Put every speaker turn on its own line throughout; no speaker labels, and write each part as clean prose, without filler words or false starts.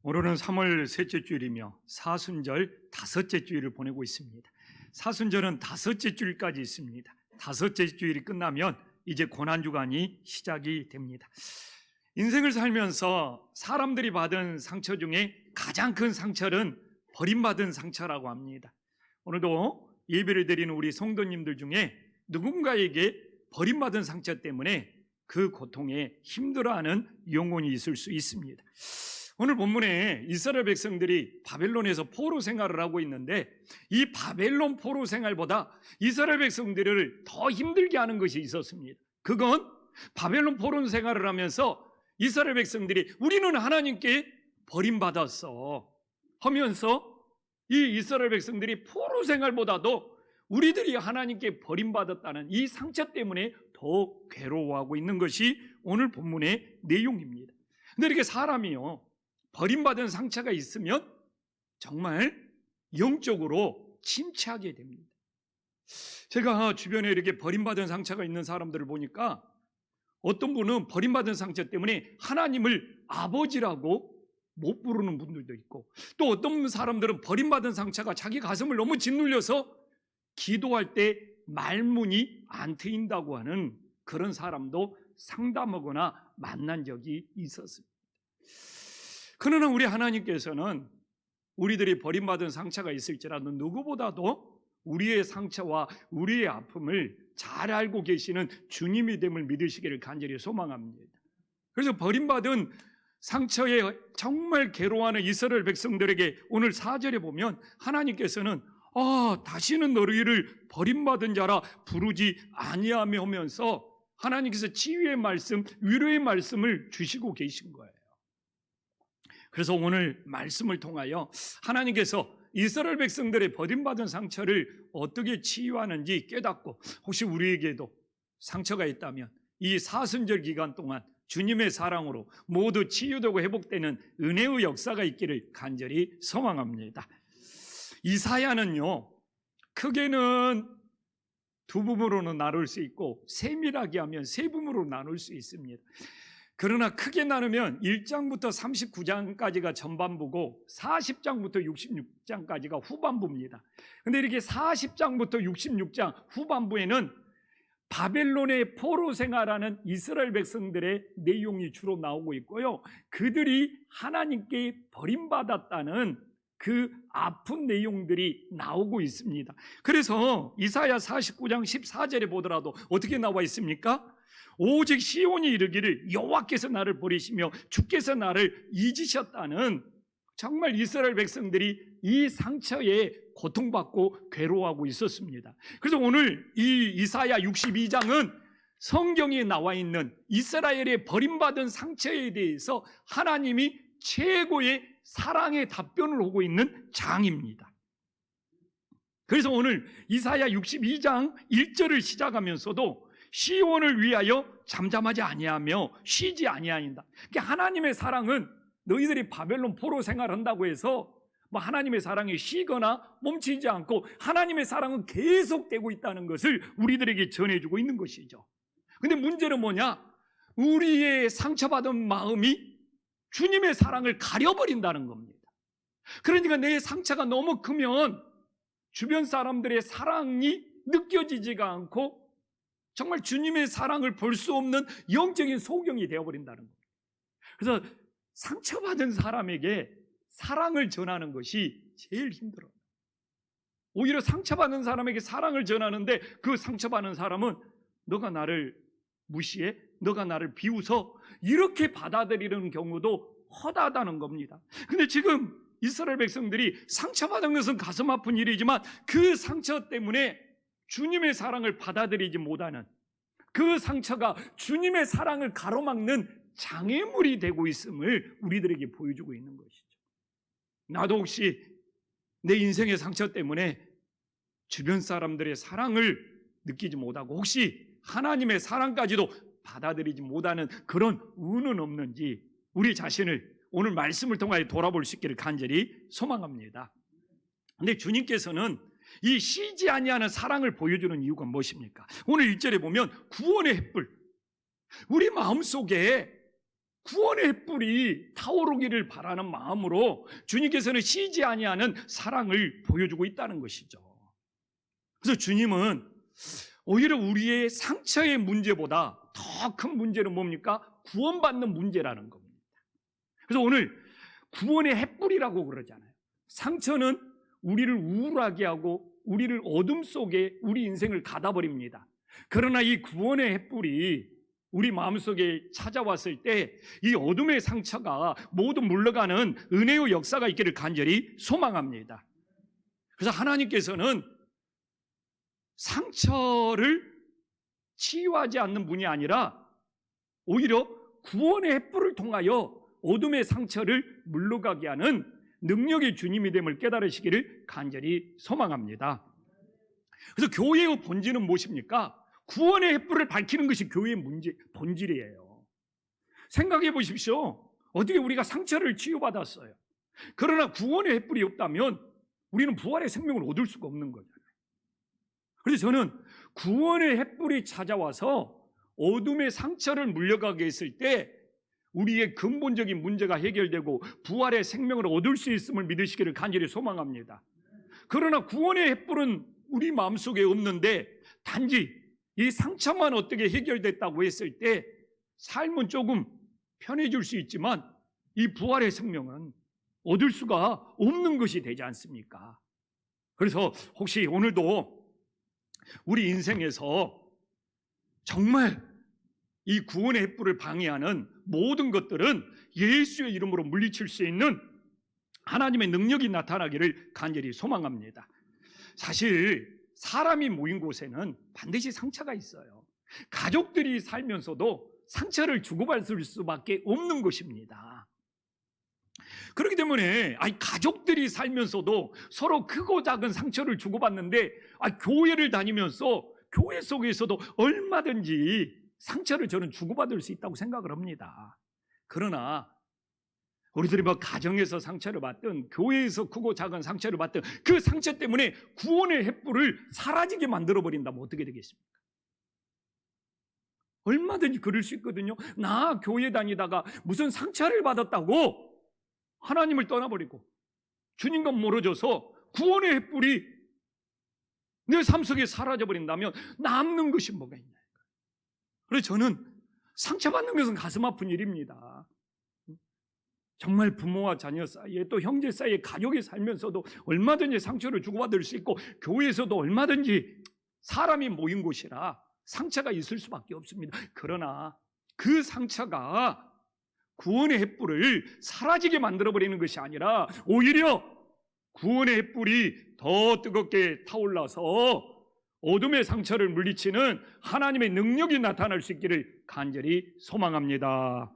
오늘은 3월 셋째 주일이며 사순절 다섯째 주일을 보내고 있습니다. 사순절은 다섯째 주일까지 있습니다. 다섯째 주일이 끝나면 이제 고난주간이 시작이 됩니다. 인생을 살면서 사람들이 받은 상처 중에 가장 큰 상처는 버림받은 상처라고 합니다. 오늘도 예배를 드리는 우리 성도님들 중에 누군가에게 버림받은 상처 때문에 그 고통에 힘들어하는 영혼이 있을 수 있습니다. 오늘 본문에 이스라엘 백성들이 바벨론에서 포로 생활을 하고 있는데, 이 바벨론 포로 생활보다 이스라엘 백성들을 더 힘들게 하는 것이 있었습니다. 그건 바벨론 포로 생활을 하면서 이스라엘 백성들이 우리는 하나님께 버림받았어 하면서 이 이스라엘 백성들이 포로 생활보다도 우리들이 하나님께 버림받았다는 이 상처 때문에 더 괴로워하고 있는 것이 오늘 본문의 내용입니다. 근데 이렇게 사람이요, 버림받은 상처가 있으면 정말 영적으로 침체하게 됩니다. 제가 주변에 이렇게 버림받은 상처가 있는 사람들을 보니까 어떤 분은 버림받은 상처 때문에 하나님을 아버지라고 못 부르는 분들도 있고, 또 어떤 사람들은 버림받은 상처가 자기 가슴을 너무 짓눌려서 기도할 때 말문이 안 트인다고 하는 그런 사람도 상담하거나 만난 적이 있었습니다. 그러나 우리 하나님께서는 우리들이 버림받은 상처가 있을지라도 누구보다도 우리의 상처와 우리의 아픔을 잘 알고 계시는 주님이 됨을 믿으시기를 간절히 소망합니다. 그래서 버림받은 상처에 정말 괴로워하는 이스라엘 백성들에게 오늘 4절에 보면 하나님께서는 다시는 너희를 버림받은 자라 부르지 아니하며 하면서 하나님께서 치유의 말씀, 위로의 말씀을 주시고 계신 거예요. 그래서 오늘 말씀을 통하여 하나님께서 이스라엘 백성들의 버림받은 상처를 어떻게 치유하는지 깨닫고, 혹시 우리에게도 상처가 있다면 이 사순절 기간 동안 주님의 사랑으로 모두 치유되고 회복되는 은혜의 역사가 있기를 간절히 소망합니다. 이사야는요, 크게는 두 부분으로 나눌 수 있고 세밀하게 하면 세 부분으로 나눌 수 있습니다. 그러나 크게 나누면 1장부터 39장까지가 전반부고 40장부터 66장까지가 후반부입니다. 그런데 이렇게 40장부터 66장 후반부에는 바벨론의 포로 생활하는 이스라엘 백성들의 내용이 주로 나오고 있고요, 그들이 하나님께 버림받았다는 그 아픈 내용들이 나오고 있습니다. 그래서 이사야 49장 14절에 보더라도 어떻게 나와 있습니까? 오직 시온이 이르기를 여호와께서 나를 버리시며 주께서 나를 잊으셨다는, 정말 이스라엘 백성들이 이 상처에 고통받고 괴로워하고 있었습니다. 그래서 오늘 이 이사야 62장은 성경에 나와 있는 이스라엘의 버림받은 상처에 대해서 하나님이 최고의 사랑의 답변을 하고 있는 장입니다. 그래서 오늘 이사야 62장 1절을 시작하면서도 시온을 위하여 잠잠하지 아니하며 쉬지 아니하인다. 그러니까 하나님의 사랑은 너희들이 바벨론 포로 생활한다고 해서 하나님의 사랑이 쉬거나 멈추지 않고 하나님의 사랑은 계속되고 있다는 것을 우리들에게 전해주고 있는 것이죠. 근데 문제는 뭐냐? 우리의 상처받은 마음이 주님의 사랑을 가려버린다는 겁니다. 그러니까 내 상처가 너무 크면 주변 사람들의 사랑이 느껴지지가 않고 정말 주님의 사랑을 볼 수 없는 영적인 소경이 되어버린다는 겁니다. 그래서 상처받은 사람에게 사랑을 전하는 것이 제일 힘들어요. 오히려 상처받은 사람에게 사랑을 전하는데 그 상처받는 사람은 너가 나를 무시해? 너가 나를 비웃어? 이렇게 받아들이는 경우도 허다하다는 겁니다. 근데 지금 이스라엘 백성들이 상처받은 것은 가슴 아픈 일이지만 그 상처 때문에 주님의 사랑을 받아들이지 못하는, 그 상처가 주님의 사랑을 가로막는 장애물이 되고 있음을 우리들에게 보여주고 있는 것이죠. 나도 혹시 내 인생의 상처 때문에 주변 사람들의 사랑을 느끼지 못하고 혹시 하나님의 사랑까지도 받아들이지 못하는 그런 운은 없는지 우리 자신을 오늘 말씀을 통하여 돌아볼 수 있기를 간절히 소망합니다. 근데 주님께서는 이 쉬지 아니하는 사랑을 보여주는 이유가 무엇입니까? 오늘 1절에 보면 구원의 횃불, 우리 마음속에 구원의 횃불이 타오르기를 바라는 마음으로 주님께서는 쉬지 아니하는 사랑을 보여주고 있다는 것이죠. 그래서 주님은 오히려 우리의 상처의 문제보다 더 큰 문제는 뭡니까? 구원받는 문제라는 겁니다. 그래서 오늘 구원의 횃불이라고 그러잖아요. 상처는 우리를 우울하게 하고 우리를 어둠 속에 우리 인생을 가다버립니다. 그러나 이 구원의 횃불이 우리 마음속에 찾아왔을 때 이 어둠의 상처가 모두 물러가는 은혜의 역사가 있기를 간절히 소망합니다. 그래서 하나님께서는 상처를 치유하지 않는 분이 아니라 오히려 구원의 횃불을 통하여 어둠의 상처를 물러가게 하는 능력의 주님이 됨을 깨달으시기를 간절히 소망합니다. 그래서 교회의 본질은 무엇입니까? 구원의 횃불을 밝히는 것이 교회의 본질이에요. 생각해 보십시오. 어떻게 우리가 상처를 치유받았어요. 그러나 구원의 횃불이 없다면 우리는 부활의 생명을 얻을 수가 없는 거잖아요. 그래서 저는 구원의 횃불이 찾아와서 어둠의 상처를 물려가게 했을 때 우리의 근본적인 문제가 해결되고 부활의 생명을 얻을 수 있음을 믿으시기를 간절히 소망합니다. 그러나 구원의 횃불은 우리 마음속에 없는데 단지 이 상처만 어떻게 해결됐다고 했을 때 삶은 조금 편해질 수 있지만 이 부활의 생명은 얻을 수가 없는 것이 되지 않습니까? 그래서 혹시 오늘도 우리 인생에서 정말 이 구원의 횃불을 방해하는 모든 것들은 예수의 이름으로 물리칠 수 있는 하나님의 능력이 나타나기를 간절히 소망합니다. 사실 사람이 모인 곳에는 반드시 상처가 있어요. 가족들이 살면서도 상처를 주고받을 수밖에 없는 것입니다. 그렇기 때문에 가족들이 살면서도 서로 크고 작은 상처를 주고받는데 교회를 다니면서 교회 속에서도 얼마든지 상처를 저는 주고받을 수 있다고 생각을 합니다. 그러나 우리들이 가정에서 상처를 받든 교회에서 크고 작은 상처를 받든 그 상처 때문에 구원의 횃불을 사라지게 만들어버린다면 어떻게 되겠습니까? 얼마든지 그럴 수 있거든요. 나 교회 다니다가 무슨 상처를 받았다고 하나님을 떠나버리고 주님과 멀어져서 구원의 횃불이 내 삶 속에 사라져버린다면 남는 것이 뭐가 있나요? 그래서 저는 상처받는 것은 가슴 아픈 일입니다. 정말 부모와 자녀 사이에 또 형제 사이에 가족이 살면서도 얼마든지 상처를 주고받을 수 있고 교회에서도 얼마든지 사람이 모인 곳이라 상처가 있을 수밖에 없습니다. 그러나 그 상처가 구원의 횃불을 사라지게 만들어버리는 것이 아니라 오히려 구원의 횃불이 더 뜨겁게 타올라서 어둠의 상처를 물리치는 하나님의 능력이 나타날 수 있기를 간절히 소망합니다.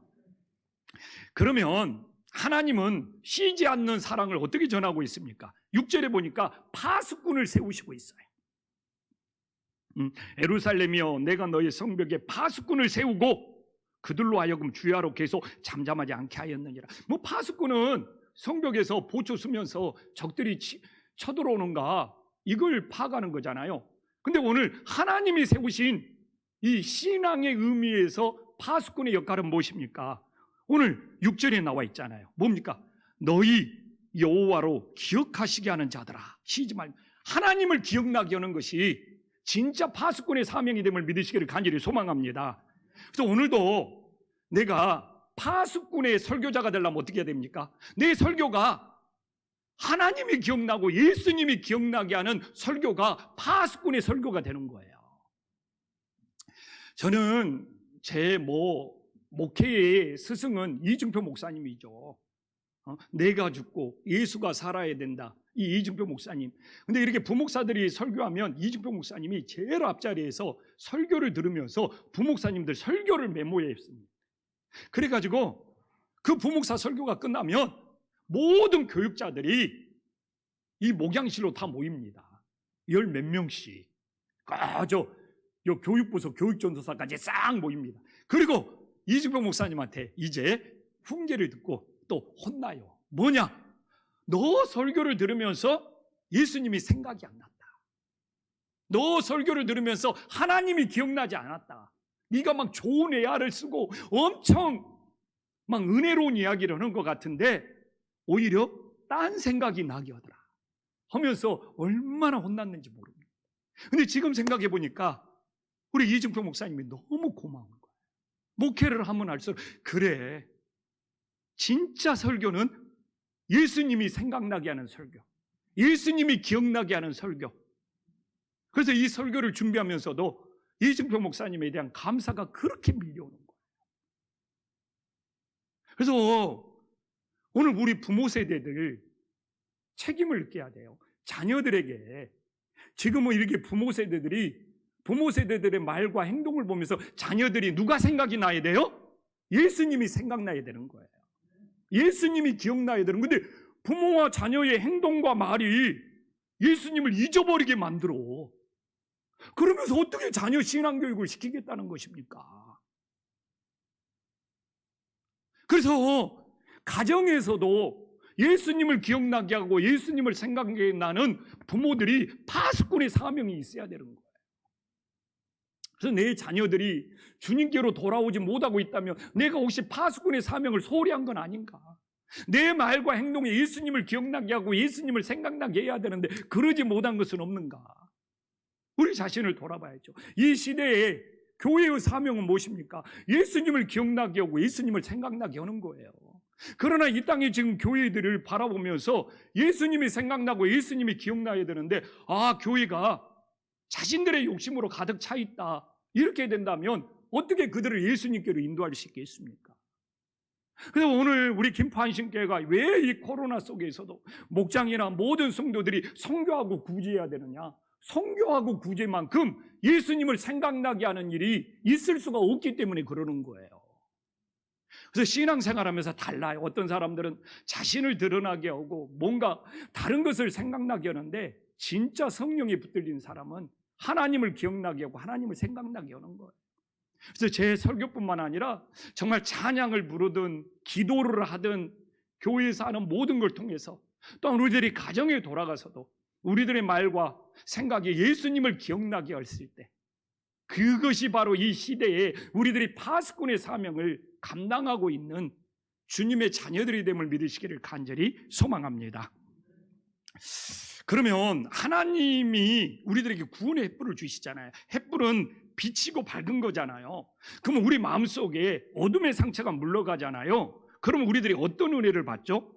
그러면 하나님은 쉬지 않는 사랑을 어떻게 전하고 있습니까? 6절에 보니까 파수꾼을 세우시고 있어요. 예루살렘이여 내가 너의 성벽에 파수꾼을 세우고 그들로 하여금 주야로 계속 잠잠하지 않게 하였느니라. 파수꾼은 성벽에서 보초 서면서 적들이 쳐들어오는가 이걸 파악하는 거잖아요. 근데 오늘 하나님이 세우신 이 신앙의 의미에서 파수꾼의 역할은 무엇입니까? 오늘 6절에 나와 있잖아요. 뭡니까? 너희 여호와로 기억하시게 하는 자들아. 쉬지 말고 하나님을 기억나게 하는 것이 진짜 파수꾼의 사명이 됨을 믿으시기를 간절히 소망합니다. 그래서 오늘도 내가 파수꾼의 설교자가 되려면 어떻게 해야 됩니까? 내 설교가 하나님이 기억나고 예수님이 기억나게 하는 설교가 파수꾼의 설교가 되는 거예요. 저는 제 목회의 스승은 이중표 목사님이죠. 내가 죽고 예수가 살아야 된다. 이 이중표 목사님. 근데 이렇게 부목사들이 설교하면 이중표 목사님이 제일 앞자리에서 설교를 들으면서 부목사님들 설교를 메모해 했습니다. 그래가지고 그 부목사 설교가 끝나면 모든 교육자들이 이 목양실로 다 모입니다. 10몇 명씩. 요 교육부서 교육전도사까지 싹 모입니다. 그리고 이중표 목사님한테 이제 훈계를 듣고 또 혼나요. 뭐냐? 너 설교를 들으면서 예수님이 생각이 안 났다. 너 설교를 들으면서 하나님이 기억나지 않았다. 네가 막 좋은 애야를 쓰고 엄청 막 은혜로운 이야기를 하는 것 같은데 오히려 딴 생각이 나게 하더라 하면서 얼마나 혼났는지 모릅니다. 근데 지금 생각해 보니까 우리 이증표 목사님이 너무 고마운 거예요. 목회를 하면 할수록 그래, 진짜 설교는 예수님이 생각나게 하는 설교, 예수님이 기억나게 하는 설교. 그래서 이 설교를 준비하면서도 이증표 목사님에 대한 감사가 그렇게 밀려오는 거예요. 그래서 오늘 우리 부모 세대들 책임을 느껴야 돼요. 자녀들에게 지금은 이렇게 부모 세대들의 말과 행동을 보면서 자녀들이 누가 생각이 나야 돼요? 예수님이 생각나야 되는 거예요. 예수님이 기억나야 되는 건데 부모와 자녀의 행동과 말이 예수님을 잊어버리게 만들어. 그러면서 어떻게 자녀 신앙교육을 시키겠다는 것입니까? 그래서 가정에서도 예수님을 기억나게 하고 예수님을 생각나게 나는 부모들이 파수꾼의 사명이 있어야 되는 거예요. 그래서 내 자녀들이 주님께로 돌아오지 못하고 있다면 내가 혹시 파수꾼의 사명을 소홀히 한 건 아닌가? 내 말과 행동에 예수님을 기억나게 하고 예수님을 생각나게 해야 되는데 그러지 못한 것은 없는가? 우리 자신을 돌아봐야죠. 이 시대에 교회의 사명은 무엇입니까? 예수님을 기억나게 하고 예수님을 생각나게 하는 거예요. 그러나 이 땅에 지금 교회들을 바라보면서 예수님이 생각나고 예수님이 기억나야 되는데 교회가 자신들의 욕심으로 가득 차 있다, 이렇게 된다면 어떻게 그들을 예수님께로 인도할 수 있겠습니까? 그래서 오늘 우리 김포한신교회가 왜 이 코로나 속에서도 목장이나 모든 성도들이 선교하고 구제해야 되느냐? 선교하고 구제만큼 예수님을 생각나게 하는 일이 있을 수가 없기 때문에 그러는 거예요. 그래서 신앙생활하면서 달라요. 어떤 사람들은 자신을 드러나게 하고 뭔가 다른 것을 생각나게 하는데 진짜 성령이 붙들린 사람은 하나님을 기억나게 하고 하나님을 생각나게 하는 거예요. 그래서 제 설교뿐만 아니라 정말 찬양을 부르든 기도를 하든 교회에서 하는 모든 걸 통해서 또한 우리들이 가정에 돌아가서도 우리들의 말과 생각이 예수님을 기억나게 했을 때 그것이 바로 이 시대에 우리들이 파수꾼의 사명을 감당하고 있는 주님의 자녀들이 됨을 믿으시기를 간절히 소망합니다. 그러면 하나님이 우리들에게 구원의 횃불을 주시잖아요. 횃불은 빛이고 밝은 거잖아요. 그러면 우리 마음속에 어둠의 상처가 물러가잖아요. 그러면 우리들이 어떤 은혜를 받죠?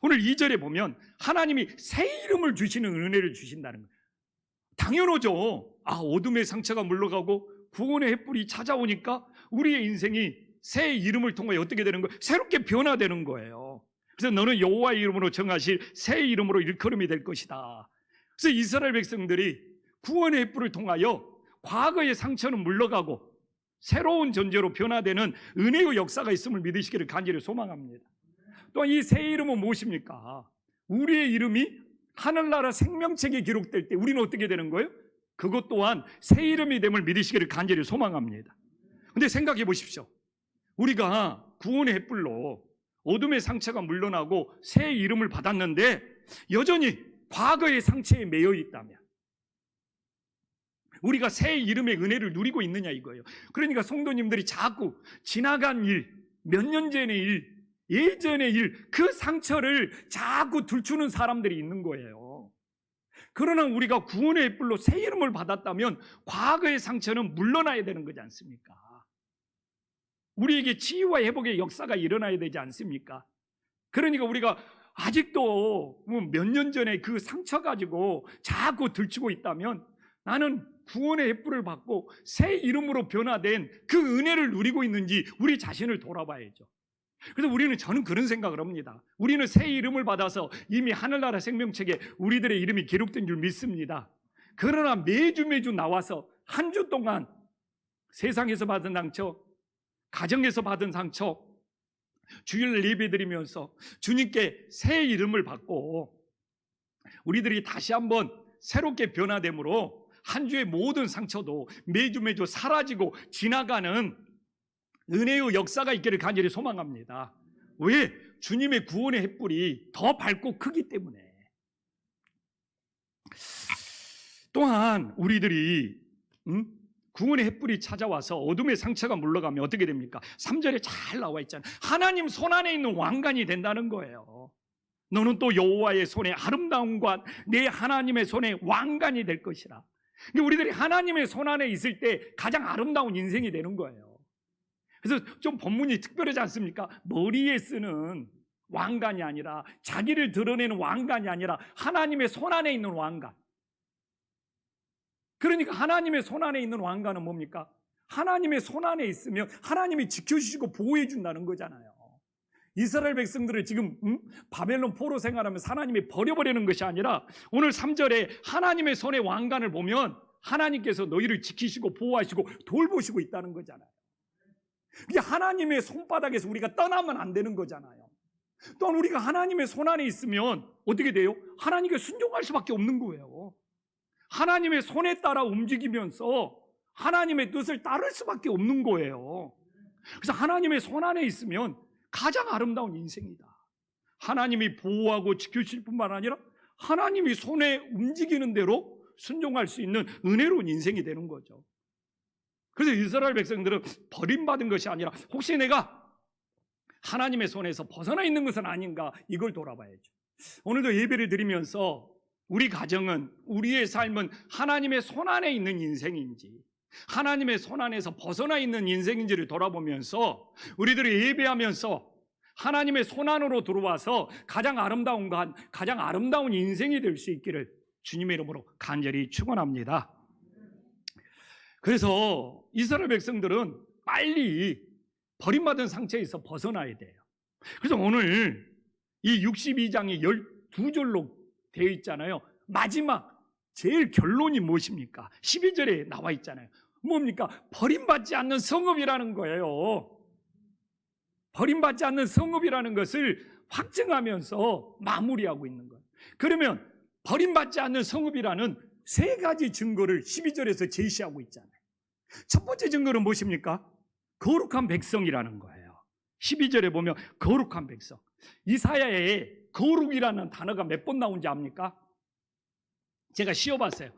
오늘 2절에 보면 하나님이 새 이름을 주시는 은혜를 주신다는 거예요. 당연하죠. 어둠의 상처가 물러가고 구원의 횃불이 찾아오니까 우리의 인생이 새 이름을 통해 어떻게 되는 거예요? 새롭게 변화되는 거예요. 그래서 너는 여호와의 이름으로 정하실 새 이름으로 일컬음이 될 것이다. 그래서 이스라엘 백성들이 구원의 횃불을 통하여 과거의 상처는 물러가고 새로운 존재로 변화되는 은혜의 역사가 있음을 믿으시기를 간절히 소망합니다. 또한 이 새 이름은 무엇입니까? 우리의 이름이 하늘나라 생명책에 기록될 때 우리는 어떻게 되는 거예요? 그것 또한 새 이름이 됨을 믿으시기를 간절히 소망합니다. 그런데 생각해 보십시오. 우리가 구원의 횃불로 어둠의 상처가 물러나고 새 이름을 받았는데 여전히 과거의 상처에 매여 있다면 우리가 새 이름의 은혜를 누리고 있느냐 이거예요. 그러니까 성도님들이 자꾸 지나간 일, 몇 년 전의 일, 예전의 일, 그 상처를 자꾸 들추는 사람들이 있는 거예요. 그러나 우리가 구원의 횃불로 새 이름을 받았다면 과거의 상처는 물러나야 되는 거지 않습니까? 우리에게 치유와 회복의 역사가 일어나야 되지 않습니까? 그러니까 우리가 아직도 몇 년 전에 그 상처 가지고 자꾸 들추고 있다면 나는 구원의 횃불을 받고 새 이름으로 변화된 그 은혜를 누리고 있는지 우리 자신을 돌아봐야죠. 그래서 저는 그런 생각을 합니다. 우리는 새 이름을 받아서 이미 하늘나라 생명책에 우리들의 이름이 기록된 줄 믿습니다. 그러나 매주 나와서 한 주 동안 세상에서 받은 상처, 가정에서 받은 상처, 주일 예배드리면서 주님께 새 이름을 받고 우리들이 다시 한번 새롭게 변화됨으로 한 주의 모든 상처도 매주 사라지고 지나가는 은혜의 역사가 있기를 간절히 소망합니다. 왜? 주님의 구원의 횃불이 더 밝고 크기 때문에. 또한 우리들이 구원의 햇불이 찾아와서 어둠의 상처가 물러가면 어떻게 됩니까? 3절에 잘 나와 있잖아요. 하나님 손안에 있는 왕관이 된다는 거예요. 너는 또 여호와의 손에 아름다움과 내 하나님의 손에 왕관이 될 것이라. 근데 우리들이 하나님의 손안에 있을 때 가장 아름다운 인생이 되는 거예요. 그래서 좀 본문이 특별하지 않습니까? 머리에 쓰는 왕관이 아니라, 자기를 드러내는 왕관이 아니라 하나님의 손안에 있는 왕관. 그러니까 하나님의 손안에 있는 왕관은 뭡니까? 하나님의 손안에 있으면 하나님이 지켜주시고 보호해 준다는 거잖아요. 이스라엘 백성들을 지금 바벨론 포로 생활하면서 하나님이 버려버리는 것이 아니라, 오늘 3절에 하나님의 손의 왕관을 보면 하나님께서 너희를 지키시고 보호하시고 돌보시고 있다는 거잖아요. 이게 하나님의 손바닥에서 우리가 떠나면 안 되는 거잖아요. 또한 우리가 하나님의 손 안에 있으면 어떻게 돼요? 하나님께 순종할 수밖에 없는 거예요. 하나님의 손에 따라 움직이면서 하나님의 뜻을 따를 수밖에 없는 거예요. 그래서 하나님의 손 안에 있으면 가장 아름다운 인생이다. 하나님이 보호하고 지켜주실 뿐만 아니라 하나님이 손에 움직이는 대로 순종할 수 있는 은혜로운 인생이 되는 거죠. 그래서 이스라엘 백성들은 버림받은 것이 아니라 혹시 내가 하나님의 손에서 벗어나 있는 것은 아닌가, 이걸 돌아봐야죠. 오늘도 예배를 드리면서 우리 가정은, 우리의 삶은 하나님의 손 안에 있는 인생인지, 하나님의 손 안에서 벗어나 있는 인생인지를 돌아보면서 우리들이 예배하면서 하나님의 손 안으로 들어와서 가장 아름다운 인생이 될 수 있기를 주님의 이름으로 간절히 축원합니다. 그래서 이스라엘 백성들은 빨리 버림받은 상태에서 벗어나야 돼요. 그래서 오늘 이 62장이 12절로 되어 있잖아요. 마지막 제일 결론이 무엇입니까? 12절에 나와 있잖아요. 뭡니까? 버림받지 않는 성읍이라는 거예요. 버림받지 않는 성읍이라는 것을 확증하면서 마무리하고 있는 거예요. 그러면 버림받지 않는 성읍이라는 세 가지 증거를 12절에서 제시하고 있잖아요. 첫 번째 증거는 무엇입니까? 거룩한 백성이라는 거예요. 12절에 보면 거룩한 백성. 이사야에 거룩이라는 단어가 몇 번 나온지 압니까? 제가 씌워봤어요.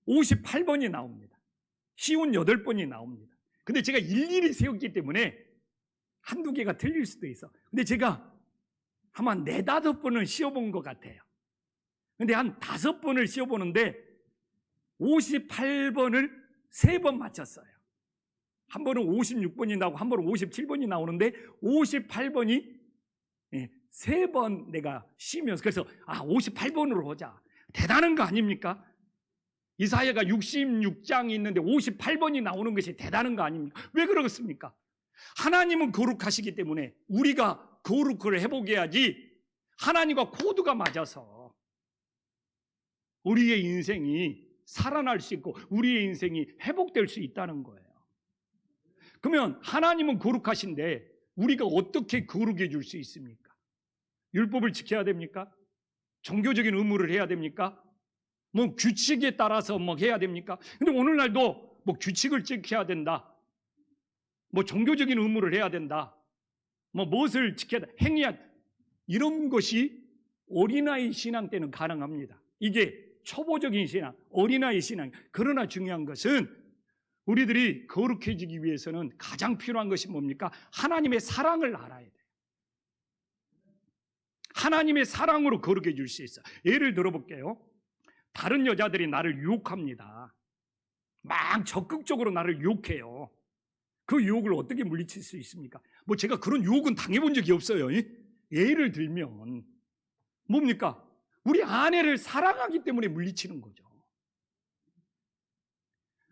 58번이 나옵니다. 쉬운 8번이 나옵니다. 근데 제가 일일이 세웠기 때문에 한두 개가 틀릴 수도 있어. 근데 제가 한 4, 5번을 씌워본 것 같아요. 근데 한 5번을 씌워보는데 58번을 3번 맞췄어요. 한 번은 56번이 나오고 한 번은 57번이 나오는데 58번이 3번 내가 쉬면서, 그래서 58번으로 보자. 대단한 거 아닙니까? 이사야가 66장이 있는데 58번이 나오는 것이 대단한 거 아닙니까? 왜 그렇습니까? 하나님은 거룩하시기 때문에 우리가 거룩을 해보게 해야지, 하나님과 코드가 맞아서 우리의 인생이 살아날 수 있고 우리의 인생이 회복될 수 있다는 거예요. 그러면 하나님은 거룩하신데 우리가 어떻게 거룩해 줄 수 있습니까? 율법을 지켜야 됩니까? 종교적인 의무를 해야 됩니까? 뭐 규칙에 따라서 뭐 해야 됩니까? 근데 오늘날도 뭐 규칙을 지켜야 된다, 뭐 종교적인 의무를 해야 된다, 뭐 무엇을 지켜야 된다, 행해야, 이런 것이 어린아이 신앙 때는 가능합니다. 이게 초보적인 신앙, 어린아이 신앙. 그러나 중요한 것은 우리들이 거룩해지기 위해서는 가장 필요한 것이 뭡니까? 하나님의 사랑을 알아야 돼요. 하나님의 사랑으로 거룩해질 수 있어요. 예를 들어볼게요. 다른 여자들이 나를 유혹합니다. 막 적극적으로 나를 유혹해요. 그 유혹을 어떻게 물리칠 수 있습니까? 뭐 제가 그런 유혹은 당해본 적이 없어요. 예를 들면 뭡니까? 우리 아내를 사랑하기 때문에 물리치는 거죠.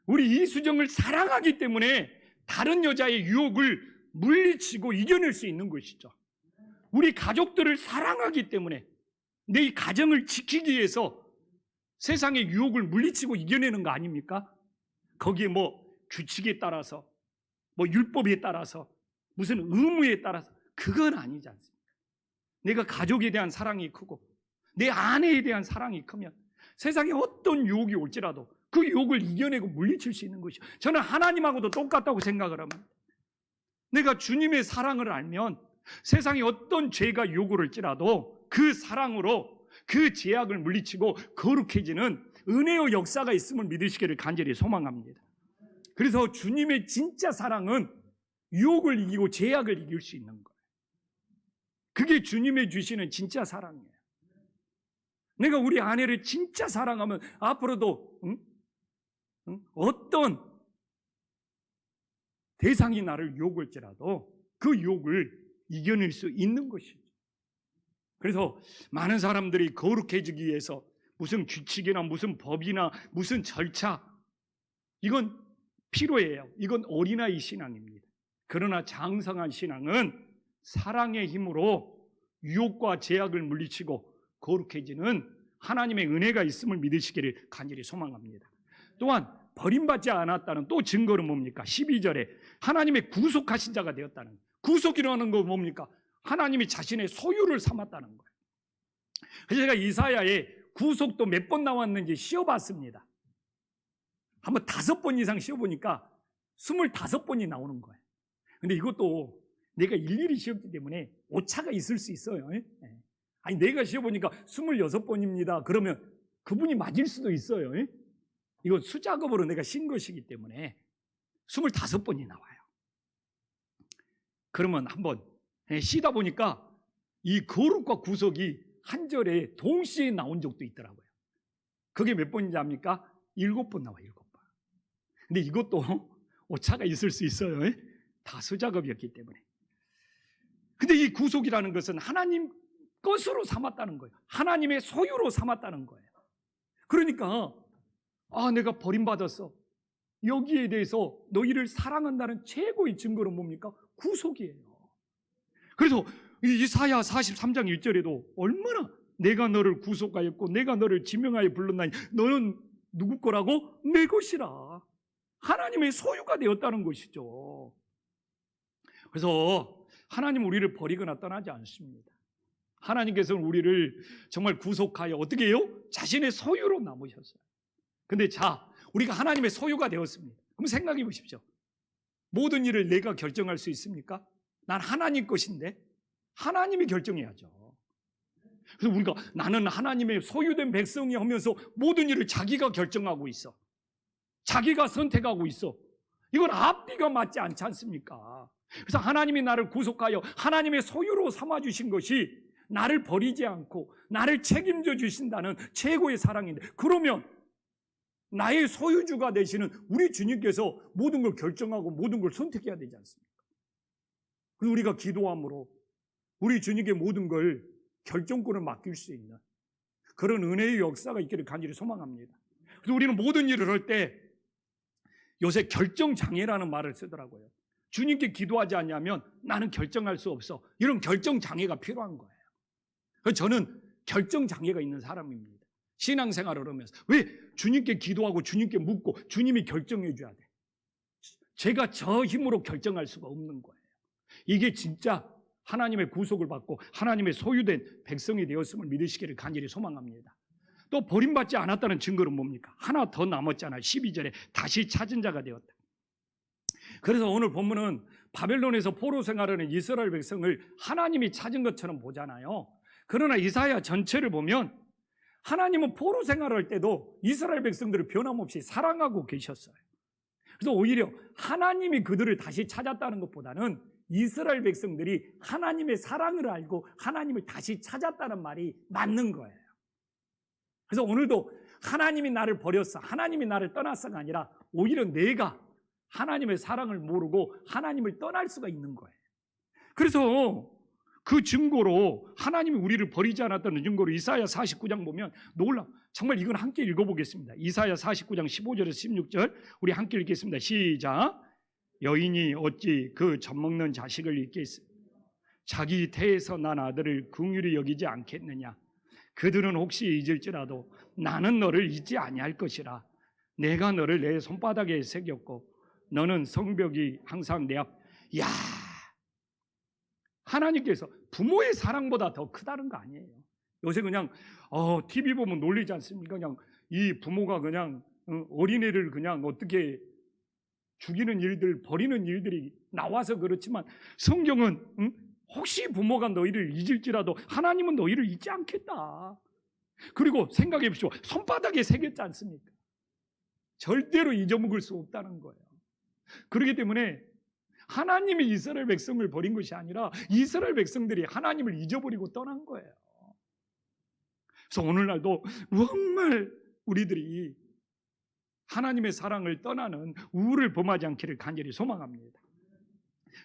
우리 이수정을 사랑하기 때문에 다른 여자의 유혹을 물리치고 이겨낼 수 있는 것이죠. 우리 가족들을 사랑하기 때문에 내 가정을 지키기 위해서 세상의 유혹을 물리치고 이겨내는 거 아닙니까? 거기에 뭐 규칙에 따라서, 뭐 율법에 따라서, 무슨 의무에 따라서, 그건 아니지 않습니까? 내가 가족에 대한 사랑이 크고 내 아내에 대한 사랑이 크면 세상에 어떤 유혹이 올지라도 그 유혹을 이겨내고 물리칠 수 있는 것이죠. 저는 하나님하고도 똑같다고 생각을 합니다. 내가 주님의 사랑을 알면 세상에 어떤 죄가 유혹을 할지라도 그 사랑으로 그 죄악을 물리치고 거룩해지는 은혜의 역사가 있음을 믿으시기를 간절히 소망합니다. 그래서 주님의 진짜 사랑은 유혹을 이기고 죄악을 이길 수 있는 거예요. 그게 주님의 주시는 진짜 사랑이에요. 내가 우리 아내를 진짜 사랑하면 앞으로도 어떤 대상이 나를 유혹할지라도 그 유혹을 이겨낼 수 있는 것이죠. 그래서 많은 사람들이 거룩해지기 위해서 무슨 규칙이나 무슨 법이나 무슨 절차, 이건 필요해요. 이건 어린아이 신앙입니다. 그러나 장성한 신앙은 사랑의 힘으로 유혹과 제약을 물리치고 거룩해지는 하나님의 은혜가 있음을 믿으시기를 간절히 소망합니다. 또한 버림받지 않았다는 또 증거는 뭡니까? 12절에 하나님의 구속하신 자가 되었다는, 구속이라는 건 뭡니까? 하나님이 자신의 소유를 삼았다는 거예요. 그래서 제가 이사야의 구속도 몇 번 나왔는지 시어봤습니다. 한번 5번 이상 시어보니까 25번이 나오는 거예요. 근데 이것도 내가 일일이 시었기 때문에 오차가 있을 수 있어요. 아니, 내가 시어보니까 26번입니다. 그러면 그분이 맞을 수도 있어요. 이거 수작업으로 내가 신 것이기 때문에 25번이 나와요. 그러면 한번 쉬다 보니까 이 거룩과 구속이 한 절에 동시에 나온 적도 있더라고요. 그게 몇 번인지 압니까? 7번 나와요. 7번. 근데 이것도 오차가 있을 수 있어요. 다 수작업이었기 때문에. 근데 이 구속이라는 것은 하나님 것으로 삼았다는 거예요. 하나님의 소유로 삼았다는 거예요. 그러니까 내가 버림받았어. 여기에 대해서 너희를 사랑한다는 최고의 증거는 뭡니까? 구속이에요. 그래서 이사야 43장 1절에도 얼마나 내가 너를 구속하였고 내가 너를 지명하여 불렀나니 너는 누구 거라고? 내 것이라. 하나님의 소유가 되었다는 것이죠. 그래서 하나님은 우리를 버리거나 떠나지 않습니다. 하나님께서는 우리를 정말 구속하여 어떻게 해요? 자신의 소유로 남으셨어요. 근데 우리가 하나님의 소유가 되었습니다. 그럼 생각해 보십시오. 모든 일을 내가 결정할 수 있습니까? 난 하나님 것인데 하나님이 결정해야죠. 그래서 우리가 나는 하나님의 소유된 백성이 하면서 모든 일을 자기가 결정하고 있어. 자기가 선택하고 있어. 이건 앞뒤가 맞지 않지 않습니까? 그래서 하나님이 나를 구속하여 하나님의 소유로 삼아주신 것이 나를 버리지 않고 나를 책임져 주신다는 최고의 사랑인데, 그러면 나의 소유주가 되시는 우리 주님께서 모든 걸 결정하고 모든 걸 선택해야 되지 않습니까? 그래서 우리가 기도함으로 우리 주님께 모든 걸 결정권을 맡길 수 있는 그런 은혜의 역사가 있기를 간절히 소망합니다. 그래서 우리는 모든 일을 할 때 요새 결정장애라는 말을 쓰더라고요. 주님께 기도하지 않냐면 나는 결정할 수 없어. 이런 결정장애가 필요한 거예요. 그래서 저는 결정장애가 있는 사람입니다. 신앙생활을 하면서. 왜? 주님께 기도하고 주님께 묻고 주님이 결정해 줘야 돼. 제가 저 힘으로 결정할 수가 없는 거예요. 이게 진짜 하나님의 구속을 받고 하나님의 소유된 백성이 되었음을 믿으시기를 간절히 소망합니다. 또 버림받지 않았다는 증거는 뭡니까? 하나 더 남았잖아요. 12절에 다시 찾은 자가 되었다. 그래서 오늘 본문은 바벨론에서 포로 생활하는 이스라엘 백성을 하나님이 찾은 것처럼 보잖아요. 그러나 이사야 전체를 보면 하나님은 포로 생활할 때도 이스라엘 백성들을 변함없이 사랑하고 계셨어요. 그래서 오히려 하나님이 그들을 다시 찾았다는 것보다는 이스라엘 백성들이 하나님의 사랑을 알고 하나님을 다시 찾았다는 말이 맞는 거예요. 그래서 오늘도 하나님이 나를 버렸어, 하나님이 나를 떠났어가 아니라 오히려 내가 하나님의 사랑을 모르고 하나님을 떠날 수가 있는 거예요. 그래서 그 증거로 하나님이 우리를 버리지 않았다는 증거로 이사야 49장 보면 놀라. 정말 이건 함께 읽어보겠습니다. 이사야 49장 15절에서 16절 우리 함께 읽겠습니다. 시작. 여인이 어찌 그 젖먹는 자식을 잊겠으며 자기 태에서 난 아들을 긍휼히 여기지 않겠느냐. 그들은 혹시 잊을지라도 나는 너를 잊지 아니할 것이라. 내가 너를 내 손바닥에 새겼고 너는 성벽이 항상 내 앞. 야, 하나님께서 부모의 사랑보다 더 크다는 거 아니에요. 요새 그냥 TV 보면 놀리지 않습니까? 그냥 이 부모가 그냥 어린애를 그냥 어떻게 죽이는 일들, 버리는 일들이 나와서 그렇지만 성경은 혹시 부모가 너희를 잊을지라도 하나님은 너희를 잊지 않겠다. 그리고 생각해 보십시오. 손바닥에 새겼지 않습니까? 절대로 잊어먹을 수 없다는 거예요. 그렇기 때문에 하나님이 이스라엘 백성을 버린 것이 아니라 이스라엘 백성들이 하나님을 잊어버리고 떠난 거예요. 그래서 오늘날도 정말 우리들이 하나님의 사랑을 떠나는 우울을 범하지 않기를 간절히 소망합니다.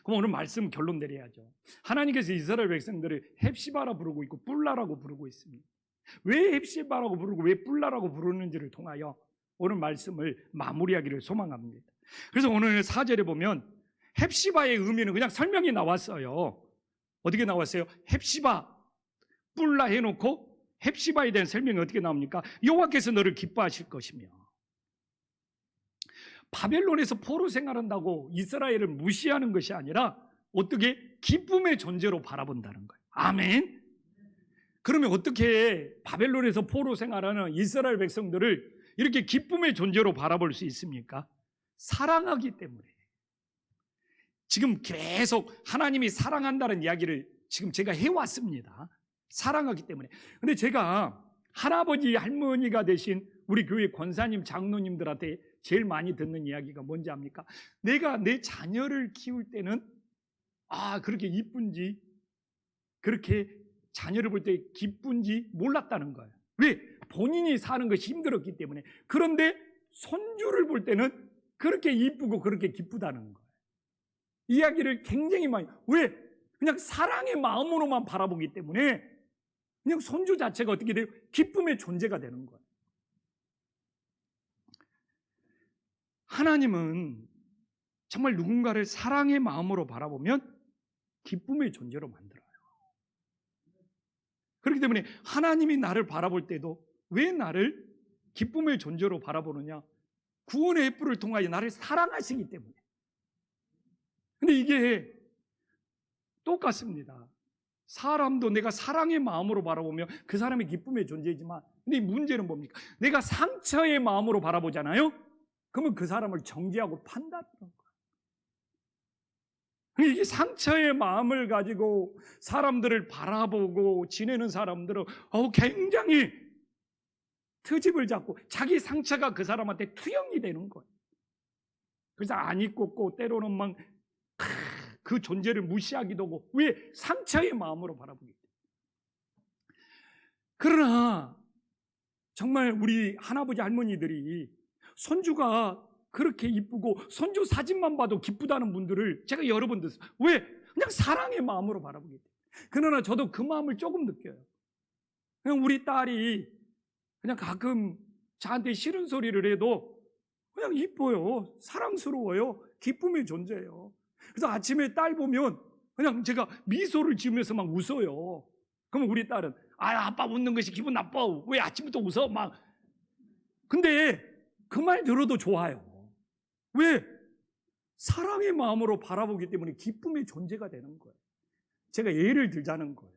그럼 오늘 말씀 결론 내려야죠. 하나님께서 이스라엘 백성들을 헵시바라 부르고 있고 뿔라라고 부르고 있습니다. 왜 헵시바라고 부르고 왜 뿔라라고 부르는지를 통하여 오늘 말씀을 마무리하기를 소망합니다. 그래서 오늘 4절에 보면 헵시바의 의미는 그냥 설명이 나왔어요. 어떻게 나왔어요? 헵시바, 뿔라 해놓고 헵시바에 대한 설명이 어떻게 나옵니까? 여호와께서 너를 기뻐하실 것이며. 바벨론에서 포로 생활한다고 이스라엘을 무시하는 것이 아니라 어떻게 기쁨의 존재로 바라본다는 거예요. 아멘. 그러면 어떻게 바벨론에서 포로 생활하는 이스라엘 백성들을 이렇게 기쁨의 존재로 바라볼 수 있습니까? 사랑하기 때문에. 지금 계속 하나님이 사랑한다는 이야기를 지금 제가 해왔습니다. 사랑하기 때문에. 근데 제가 할아버지, 할머니가 되신 우리 교회 권사님, 장로님들한테 제일 많이 듣는 이야기가 뭔지 압니까? 내가 내 자녀를 키울 때는 그렇게 이쁜지, 그렇게 자녀를 볼 때 기쁜지 몰랐다는 거예요. 왜? 본인이 사는 것이 힘들었기 때문에. 그런데 손주를 볼 때는 그렇게 이쁘고 그렇게 기쁘다는 거예요. 이야기를 굉장히 많이. 왜? 그냥 사랑의 마음으로만 바라보기 때문에 그냥 손주 자체가 어떻게 돼요? 기쁨의 존재가 되는 거예요. 하나님은 정말 누군가를 사랑의 마음으로 바라보면 기쁨의 존재로 만들어요. 그렇기 때문에 하나님이 나를 바라볼 때도 왜 나를 기쁨의 존재로 바라보느냐? 구원의 횃불을 통하여 나를 사랑하시기 때문에. 근데 이게 똑같습니다. 사람도 내가 사랑의 마음으로 바라보면 그 사람이 기쁨의 존재이지만, 근데 이 문제는 뭡니까? 내가 상처의 마음으로 바라보잖아요? 그러면 그 사람을 정죄하고 판단하는 거예요. 이게 상처의 마음을 가지고 사람들을 바라보고 지내는 사람들은 굉장히 트집을 잡고 자기 상처가 그 사람한테 투영이 되는 거예요. 그래서 안 잊고 때로는 막 그 존재를 무시하기도 하고. 왜? 상처의 마음으로 바라보기 때문에. 그러나 정말 우리 할아버지 할머니들이 손주가 그렇게 이쁘고 손주 사진만 봐도 기쁘다는 분들을 제가 여러 번 듣어요. 왜? 그냥 사랑의 마음으로 바라보기 때문에. 그러나 저도 그 마음을 조금 느껴요. 그냥 우리 딸이 그냥 가끔 저한테 싫은 소리를 해도 그냥 이뻐요. 사랑스러워요. 기쁨의 존재예요. 그래서 아침에 딸 보면 그냥 제가 미소를 지으면서 막 웃어요. 그러면 우리 딸은 아빠 웃는 것이 기분 나빠. 왜 아침부터 웃어? 막. 근데 그 말 들어도 좋아요. 왜? 사랑의 마음으로 바라보기 때문에 기쁨의 존재가 되는 거예요. 제가 예를 들자는 거예요.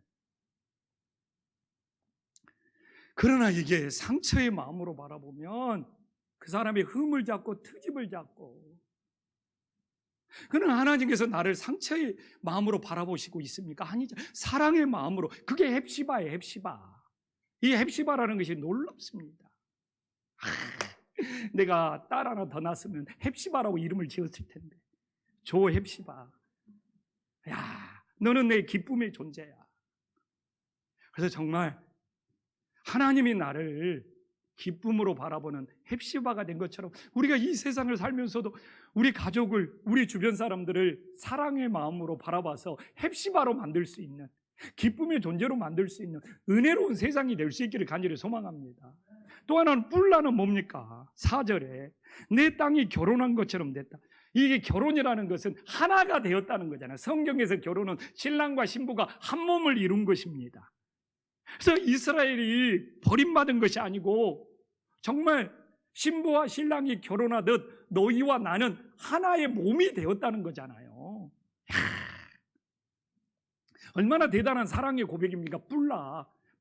그러나 이게 상처의 마음으로 바라보면 그 사람의 흠을 잡고 트집을 잡고. 그러나 하나님께서 나를 상처의 마음으로 바라보시고 있습니까? 아니죠. 사랑의 마음으로. 그게 헵시바예요. 헵시바. 이 헵시바라는 것이 놀랍습니다. 내가 딸 하나 더 낳았으면 헵시바라고 이름을 지었을 텐데. 조 헵시바. 야, 너는 내 기쁨의 존재야. 그래서 정말 하나님이 나를 기쁨으로 바라보는 헵시바가 된 것처럼 우리가 이 세상을 살면서도 우리 가족을, 우리 주변 사람들을 사랑의 마음으로 바라봐서 헵시바로 만들 수 있는, 기쁨의 존재로 만들 수 있는 은혜로운 세상이 될 수 있기를 간절히 소망합니다. 또 하나는 뿔라는 뭡니까? 4절에 내 땅이 결혼한 것처럼 됐다. 이게 결혼이라는 것은 하나가 되었다는 거잖아요. 성경에서 결혼은 신랑과 신부가 한 몸을 이룬 것입니다. 그래서 이스라엘이 버림받은 것이 아니고 정말 신부와 신랑이 결혼하듯 너희와 나는 하나의 몸이 되었다는 거잖아요. 얼마나 대단한 사랑의 고백입니까?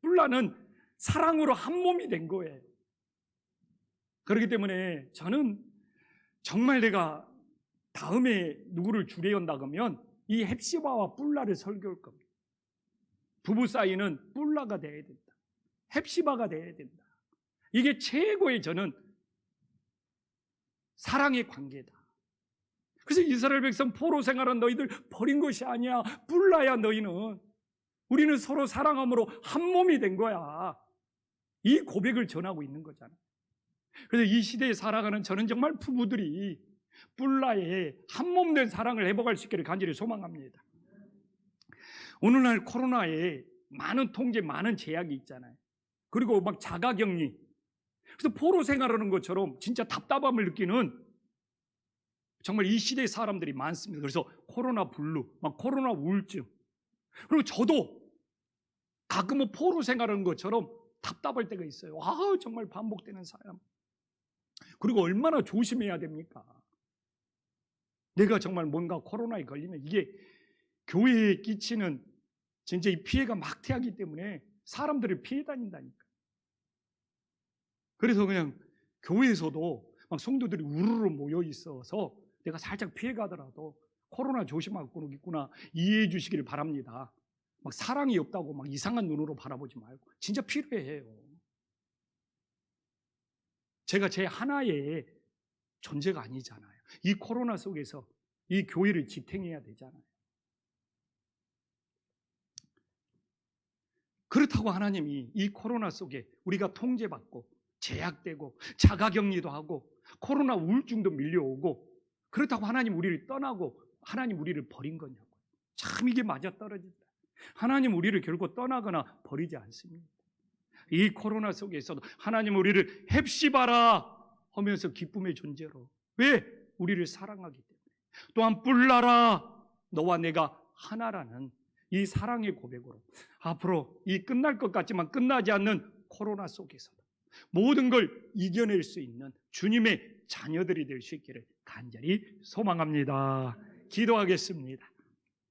뿔라는 사랑으로 한 몸이 된 거예요. 그렇기 때문에 저는 정말 내가 다음에 누구를 주례한다 그러면 이 헵시바와 뿔라를 설교할 겁니다. 부부 사이는 뿔라가 돼야 된다. 헵시바가 돼야 된다. 이게 최고의 저는 사랑의 관계다. 그래서 이스라엘 백성 포로 생활한 너희들 버린 것이 아니야. 뿔라야 너희는. 우리는 서로 사랑함으로 한 몸이 된 거야. 이 고백을 전하고 있는 거잖아. 그래서 이 시대에 살아가는 저는 정말 부부들이 뿔라의 한 몸 된 사랑을 회복할 수 있기를 간절히 소망합니다. 오늘날 코로나에 많은 통제, 많은 제약이 있잖아요. 그리고 막 자가격리. 그래서 포로 생활하는 것처럼 진짜 답답함을 느끼는 정말 이 시대의 사람들이 많습니다. 그래서 코로나 블루, 막 코로나 우울증. 그리고 저도 가끔은 포로 생활하는 것처럼 답답할 때가 있어요. 정말 반복되는 사람. 그리고 얼마나 조심해야 됩니까? 내가 정말 뭔가 코로나에 걸리면 이게 교회에 끼치는 진짜 이 피해가 막대하기 때문에 사람들을 피해 다닌다니까. 그래서 그냥 교회에서도 막 성도들이 우르르 모여 있어서 내가 살짝 피해가더라도 코로나 조심하고 있구나 이해해 주시기를 바랍니다. 막 사랑이 없다고 막 이상한 눈으로 바라보지 말고 진짜 필요해요. 제가 제 하나의 존재가 아니잖아요. 이 코로나 속에서 이 교회를 지탱해야 되잖아요. 그렇다고 하나님이 이 코로나 속에 우리가 통제받고 제약되고 자가격리도 하고 코로나 우울증도 밀려오고 그렇다고 하나님 우리를 떠나고 하나님 우리를 버린 거냐고. 참 이게 맞아떨어진다. 하나님 우리를 결코 떠나거나 버리지 않습니다. 이 코로나 속에서도 하나님 우리를 헵시바라 하면서 기쁨의 존재로. 왜? 우리를 사랑하기 때문에. 또한 뿔나라 너와 내가 하나라는 이 사랑의 고백으로 앞으로 이 끝날 것 같지만 끝나지 않는 코로나 속에서도 모든 걸 이겨낼 수 있는 주님의 자녀들이 될 수 있기를 간절히 소망합니다. 기도하겠습니다.